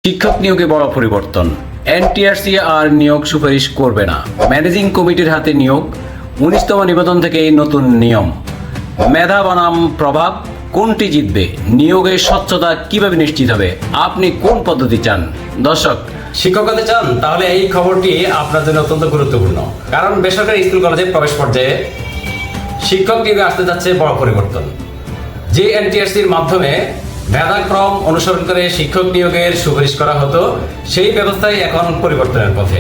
শিক্ষক নিয়োগে বড় পরিবর্তন। এনটিআরসি আর নিয়োগ সুপারিশ করবে না। ম্যানেজিং কমিটির হাতে নিয়োগ। 19তম নিবেদন থেকে নতুন নিয়ম। মেধা বনাম প্রভাব, কোনটি জিতবে? নিয়োগের স্বচ্ছতা কিভাবে নিশ্চিত হবে? আপনি কোন পদ্ধতি চান? দর্শক, শিক্ষক হতে চান? তাহলে এই খবরটি আপনার জন্য অত্যন্ত গুরুত্বপূর্ণ, কারণ বেসরকারি স্কুল কলেজে প্রবেশ পর্যায়ে শিক্ষক নিয়োগে আসতে যাচ্ছে বড় পরিবর্তন। যে এনটিআরসির মাধ্যমে মেধাক্রম অনুসরণ করে শিক্ষক নিয়োগের সুপারিশ করা হতো, সেই ব্যবস্থায় এখন পরিবর্তনের পথে।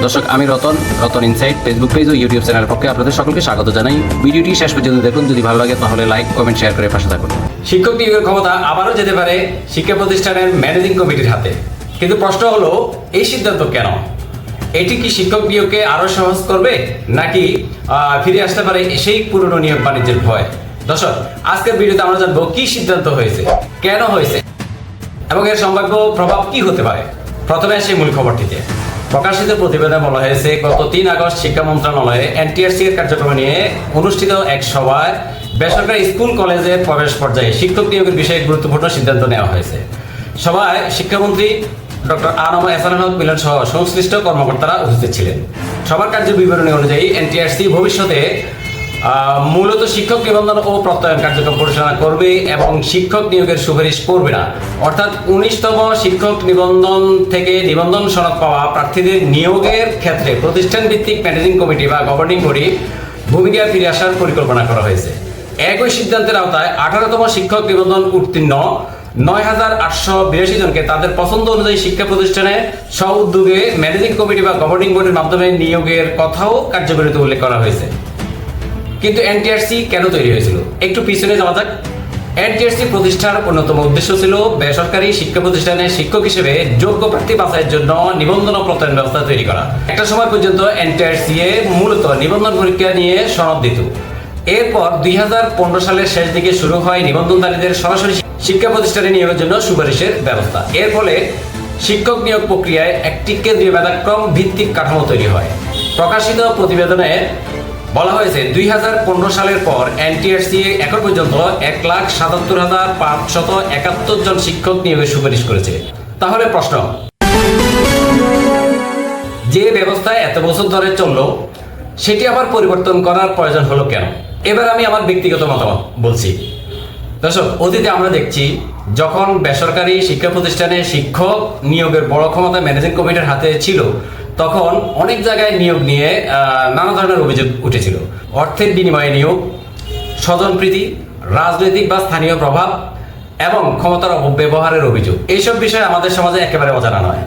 দর্শক, আমি রতন ইনসাইট ফেসবুক পেজ ও ইউটিউব চ্যানেলের পক্ষে আপনাদের সকলকে স্বাগত জানাই। ভিডিওটি শেষ পর্যন্ত দেখুন। যদি ভালো লাগে তাহলে লাইক, কমেন্ট, শেয়ার করে পাশে থাকুন। শিক্ষক নিয়োগের ক্ষমতা আবারও যেতে পারে শিক্ষা প্রতিষ্ঠানের ম্যানেজিং কমিটির হাতে। কিন্তু প্রশ্ন হলো, এই সিদ্ধান্ত কেন? এটি কি শিক্ষক নিয়োগকে আরো সহজ করবে, নাকি ফিরে আসতে পারে সেই পুরনো নিয়োগ বাণিজ্যের ভয়? দর্শক, আজকের ভিডিওতে আমরা জানবো কি সিদ্ধান্ত হয়েছে, কেন হয়েছে এবং এর সম্ভাব্য প্রভাব কি হতে পারে। প্রথমে আসি মূল খবরটিতে। প্রকাশিত প্রতিবেদনে বলা হয়েছে, গত 3 আগস্ট শিক্ষা মন্ত্রণালয়ে এনটিআরসি এর কার্যক্রম নিয়ে অনুষ্ঠিত এক সভায় বেসরকারি স্কুল কলেজের প্রবেশ পর্যায়ে শিক্ষক নিয়োগের বিষয়ে গুরুত্বপূর্ণ সিদ্ধান্ত নেওয়া হয়েছে। সভায় শিক্ষামন্ত্রী ডক্টর আনম এহসানুল হক মিলন সহ সংশ্লিষ্ট কর্মকর্তারা উপস্থিত ছিলেন। সবার কার্য বিবরণী অনুযায়ী এনটিআরসি ভবিষ্যতে মূলত শিক্ষক নিবন্ধন ও প্রত্যয়ন কার্যক্রম পরিচালনা করবে এবং শিক্ষক নিয়োগের সুপারিশ করবে না। অর্থাৎ 19তম শিক্ষক নিবন্ধন থেকে নিবন্ধন সনদ পাওয়া প্রার্থীদের নিয়োগের ক্ষেত্রে প্রতিষ্ঠান ভিত্তিক ম্যানেজিং কমিটি বা গভর্নিং বডি ভূমিকা ফিরে আসার পরিকল্পনা করা হয়েছে। একই সিদ্ধান্তের আওতায় 18তম শিক্ষক নিবন্ধন উত্তীর্ণ 9,882 জনকে তাদের পছন্দ অনুযায়ী শিক্ষা প্রতিষ্ঠানে স্ব উদ্যোগে ম্যানেজিং কমিটি বা গভর্নিং বডির মাধ্যমে নিয়োগের কথাও কার্যকরিতে উল্লেখ করা হয়েছে। কিন্তু এনটিআরসি কেন তৈরি হয়েছিল? একটু পিছনে যাওয়া যাক। এনটিআরসি প্রতিষ্ঠার অন্যতম উদ্দেশ্য ছিল বেসরকারি শিক্ষা প্রতিষ্ঠানে শিক্ষক হিসেবে যোগ্য প্রার্থী বাছাইয়ের জন্য নিবন্ধন ও প্রত্যয়ন ব্যবস্থা তৈরি করা। একটা সময় পর্যন্ত এনটিআরসি মূলত নিবন্ধন পরীক্ষা নিয়ে সনদ দিত। এরপর 2015 সালের শেষ দিকে শুরু হয় নিবন্ধনধারীদের সরাসরি শিক্ষা প্রতিষ্ঠানে নিয়োগের জন্য সুপারিশের ব্যবস্থা। এর ফলে শিক্ষক নিয়োগ প্রক্রিয়ায় একটি কেন্দ্রীয় মেধাক্রম ভিত্তিক কাঠামো তৈরি হয়। প্রকাশিত প্রতিবেদনে বলা হয়েছে, 2015 সালের পর এনটিআরসি এখন পর্যন্ত 1,77,571 জন শিক্ষক নিয়োগের সুপারিশ করেছে। তাহলে প্রশ্ন, যে ব্যবস্থায় এত বছর ধরে চললো সেটি আবার পরিবর্তন করার প্রয়োজন হলো কেন? এবার আমি আমার ব্যক্তিগত মতামত বলছি। দর্শক, অতীতে আমরা দেখছি, যখন বেসরকারি শিক্ষা প্রতিষ্ঠানে শিক্ষক নিয়োগের বড় ক্ষমতা ম্যানেজিং কমিটির হাতে ছিল, তখন অনেক জায়গায় নিয়োগ নিয়ে নানা ধরনের অভিযোগ উঠেছিল। অর্থের বিনিময়ে নিয়োগ, স্বজনপ্রীতি, রাজনৈতিক বা স্থানীয় প্রভাব এবং ক্ষমতার অপব্যবহারের অভিযোগ। এইসব বিষয় আমাদের সমাজে একেবারে অজানা নয়।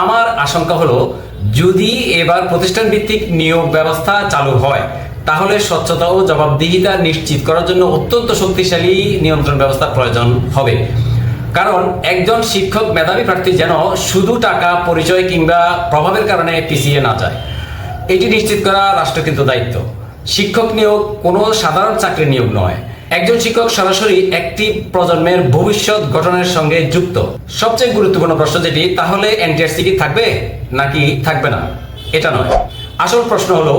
আমার আশঙ্কা হলো, যদি এবার প্রতিষ্ঠান ভিত্তিক নিয়োগ ব্যবস্থা চালু হয়, তাহলে স্বচ্ছতা ও জবাবদিহিতা নিশ্চিত করার জন্য অত্যন্ত শক্তিশালী নিয়ন্ত্রণ ব্যবস্থার প্রয়োজন হবে। কারণ একজন শিক্ষক মেধাবী প্রার্থী যেন শুধু টাকা, পরিচয় কিংবা প্রভাবের কারণে পিছিয়ে না যায়, এটি নিশ্চিত করা রাষ্ট্রকৃত দায়িত্ব। শিক্ষক নিয়োগ কোনো সাধারণ চাকরি নিয়োগ নয়। একজন শিক্ষক সরাসরি একটি প্রজন্মের ভবিষ্যৎ গঠনের সঙ্গে যুক্ত। সবচেয়ে গুরুত্বপূর্ণ প্রশ্ন যেটি, তাহলে এনটিআরসি কি থাকবে নাকি থাকবে না? এটা নয়, আসল প্রশ্ন হলো,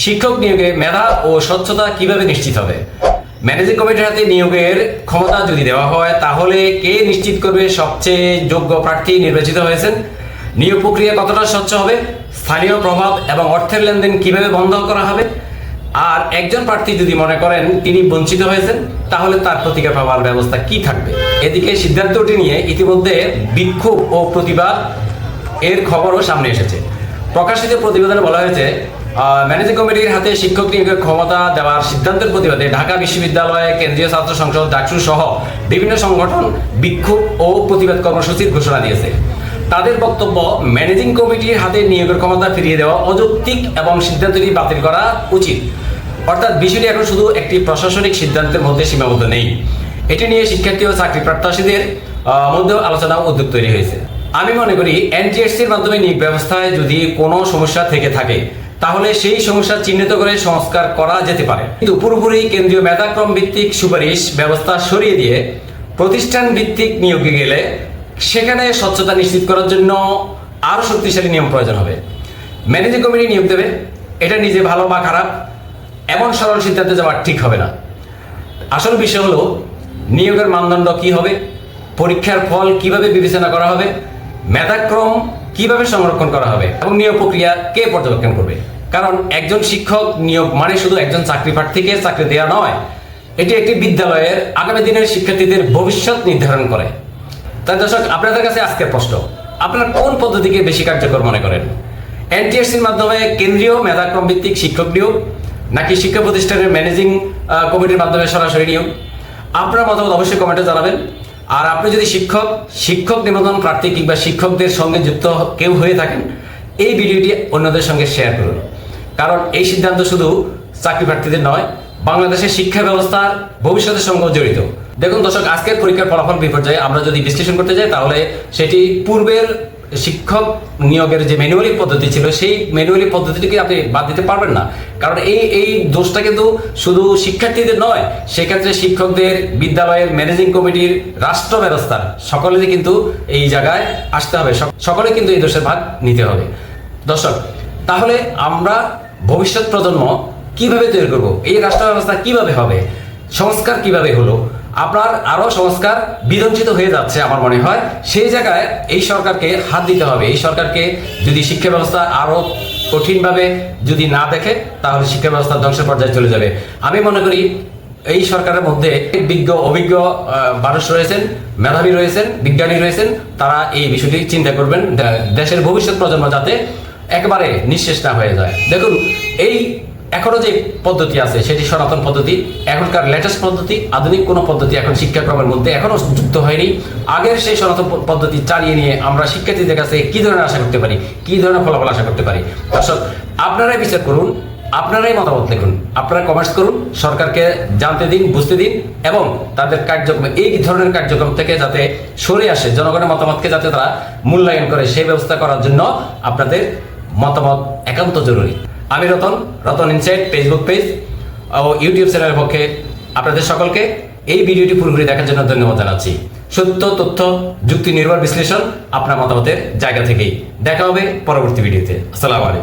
শিক্ষক নিয়োগে মেধা ও স্বচ্ছতা কিভাবে নিশ্চিত হবে? ম্যানেজিং কমিটির হাতে নিয়োগের ক্ষমতা যদি দেওয়া হয়, তাহলে কে নিশ্চিত করবে সবচেয়ে যোগ্য প্রার্থী নির্বাচিত হয়েছেন? নিয়োগ প্রক্রিয়া কতটা স্বচ্ছ হবে? স্থানীয় প্রভাব এবং অর্থের লেনদেন কিভাবে বন্ধ করা হবে? আর একজন প্রার্থী যদি মনে করেন তিনি বঞ্চিত হয়েছেন, তাহলে তার প্রতিকার পাওয়ার ব্যবস্থা কি থাকবে? এদিকে সিদ্ধান্তটি নিয়ে ইতিমধ্যে বিক্ষোভ ও প্রতিবাদ এর খবরও সামনে এসেছে। প্রকাশিত প্রতিবেদনে বলা হয়েছে, ম্যানেজিং কমিটির হাতে শিক্ষক নিয়োগের ক্ষমতা দেওয়ার সিদ্ধান্তের প্রতিবাদে ঢাকা বিশ্ববিদ্যালয়, কেন্দ্রীয় ছাত্র সংসদ, ডাকসু সহ বিভিন্ন সংগঠন বিক্ষোভ ও প্রতিবাদ কর্মসূচির ঘোষণা দিয়েছে। তাদের বক্তব্য, ম্যানেজিং কমিটির হাতে নিয়োগের ক্ষমতা ফিরিয়ে দেওয়া অযৌক্তিক এবং সিদ্ধান্তটি বাতিল করা উচিত। অর্থাৎ বিষয়টি এখন শুধু একটি প্রশাসনিক সিদ্ধান্তের মধ্যে সীমাবদ্ধ নেই, এটি নিয়ে শিক্ষার্থী ও চাকরি প্রত্যাশীদের মধ্যেও আলোচনা ও উদ্যোগ তৈরি হয়েছে। আমি মনে করি, এনটিআরসির মাধ্যমে নিয়োগ ব্যবস্থায় যদি কোনো সমস্যা থেকে থাকে, তাহলে সেই সমস্যা চিহ্নিত করে সংস্কার করা যেতে পারে। কিন্তু পুরোপুরি কেন্দ্রীয় মেধাক্রম ভিত্তিক সুপারিশ ব্যবস্থা সরিয়ে দিয়ে প্রতিষ্ঠান ভিত্তিক নিয়োগে গেলে সেখানে স্বচ্ছতা নিশ্চিত করার জন্য আরও শক্তিশালী নিয়ম প্রয়োজন হবে। ম্যানেজিং কমিটি নিয়োগ দেবে, এটা নিজে ভালো বা খারাপ এমন সরল সিদ্ধান্তে যাওয়া ঠিক হবে না। আসল বিষয় হলো, নিয়োগের মানদণ্ড কি হবে, পরীক্ষার ফল কিভাবে বিবেচনা করা হবে, মেধাক্রম কিভাবে সংরক্ষণ করা হবে এবং নিয়োগ প্রক্রিয়া কে পর্যবেক্ষণ করবে। কারণ একজন শিক্ষক নিয়োগ মানে শুধু একজন চাকরি প্রার্থীকে চাকরি দেওয়া নয়, এটি একটি বিদ্যালয়ের আগামী দিনের শিক্ষার্থীদের ভবিষ্যৎ নির্ধারণ করে। তাই দর্শক, আপনাদের কাছে আজকের প্রশ্ন, আপনারা কোন পদ্ধতিকে বেশি কার্যকর মনে করেন? এনটিআরসির মাধ্যমে কেন্দ্রীয় মেধাক্রম ভিত্তিক শিক্ষক নিয়োগ, নাকি শিক্ষা প্রতিষ্ঠানের ম্যানেজিং কমিটির মাধ্যমে সরাসরি নিয়োগ? আপনার মতামত অবশ্যই কমেন্টে জানাবেন। আর আপনি যদি শিক্ষক নিবন্ধন প্রার্থী কিংবা শিক্ষকদের সঙ্গে যুক্ত কেউ হয়ে থাকেন, এই ভিডিওটি অন্যদের সঙ্গে শেয়ার করুন। কারণ এই সিদ্ধান্ত শুধু চাকরি প্রার্থীদের নয়, বাংলাদেশের শিক্ষা ব্যবস্থার ভবিষ্যতের সঙ্গে জড়িত। দেখুন দর্শক, আজকের পরীক্ষার ফলাফল বিপর্যয়ে আমরা যদি বিশ্লেষণ করতে যাই, তাহলে সেটি পূর্বের শিক্ষক নিয়োগের যে ম্যানুয়ালি পদ্ধতি ছিল, সেই ম্যানুয়ালি পদ্ধতিটিকে আপনি বাদ দিতে পারবেন না। কারণ এই দোষটা কিন্তু শুধু শিক্ষার্থীদের নয়, সেক্ষেত্রে শিক্ষকদের, বিদ্যালয়ের ম্যানেজিং কমিটির, রাষ্ট্র ব্যবস্থার সকলেরই কিন্তু এই জায়গায় আসতে হবে, সকলে কিন্তু এই দোষের ভাগ নিতে হবে। দর্শক, তাহলে আমরা ভবিষ্যৎ প্রজন্ম কিভাবে তৈরি করব? এই রাষ্ট্র ব্যবস্থা কিভাবে হবে? সংস্কার কিভাবে হলো? আপনার আরো সংস্কার বিধ্বংসিত হয়ে যাচ্ছে আমার মনে হয়। সেই জায়গায় এই সরকারকে হাত দিতে হবে। এই সরকারকে যদি শিক্ষা ব্যবস্থা আরো কঠিনভাবে যদি না দেখে, তাহলে শিক্ষা ব্যবস্থা ধ্বংসের পর্যায়ে চলে যাবে। আমি মনে করি এই সরকারের মধ্যে অভিজ্ঞ মানুষ রয়েছেন, মেধাবী রয়েছেন, বিজ্ঞানী রয়েছেন, তারা এই বিষয়টি চিন্তা করবেন, দেশের ভবিষ্যৎ প্রজন্ম যাতে একেবারে নিঃশেষ না হয়ে যায়। দেখুন, এই এখনো যে পদ্ধতি আছে সেটি সনাতন পদ্ধতি, এখনকার লেটেস্ট পদ্ধতি, আধুনিক কোনো পদ্ধতি এখন শিক্ষাক্রমের মধ্যে এখনো যুক্ত হয়নি। আগের সেই সনাতন পদ্ধতি চালিয়ে নিয়ে আমরা শিক্ষার্থীদের কাছে কি ধরনের আশা করতে পারি, কি ধরনের ফলাফল আশা করতে পারি? দর্শক, আপনারাই বিচার করুন, আপনারাই মতামত লিখুন, আপনারা কমেন্টস করুন, সরকারকে জানতে দিন, বুঝতে দিন, এবং তাদের কার্যক্রম, এই ধরনের কার্যক্রম থেকে যাতে সরে আসে, জনগণের মতামতকে যাতে তারা মূল্যায়ন করে, সেই ব্যবস্থা করার জন্য আপনাদের মতামত একান্ত জরুরি। আমি রতন ইনসাইট ফেসবুক পেজ ও ইউটিউব চ্যানেলের পক্ষে আপনাদের সকলকে এই ভিডিওটি পুরোপুরি দেখার জন্য ধন্যবাদ জানাচ্ছি। সত্য তথ্য, যুক্তি নির্ভর বিশ্লেষণ আপনার মতামতের জায়গা থেকেই। দেখা হবে পরবর্তী ভিডিওতে। আসসালামু আলাইকুম।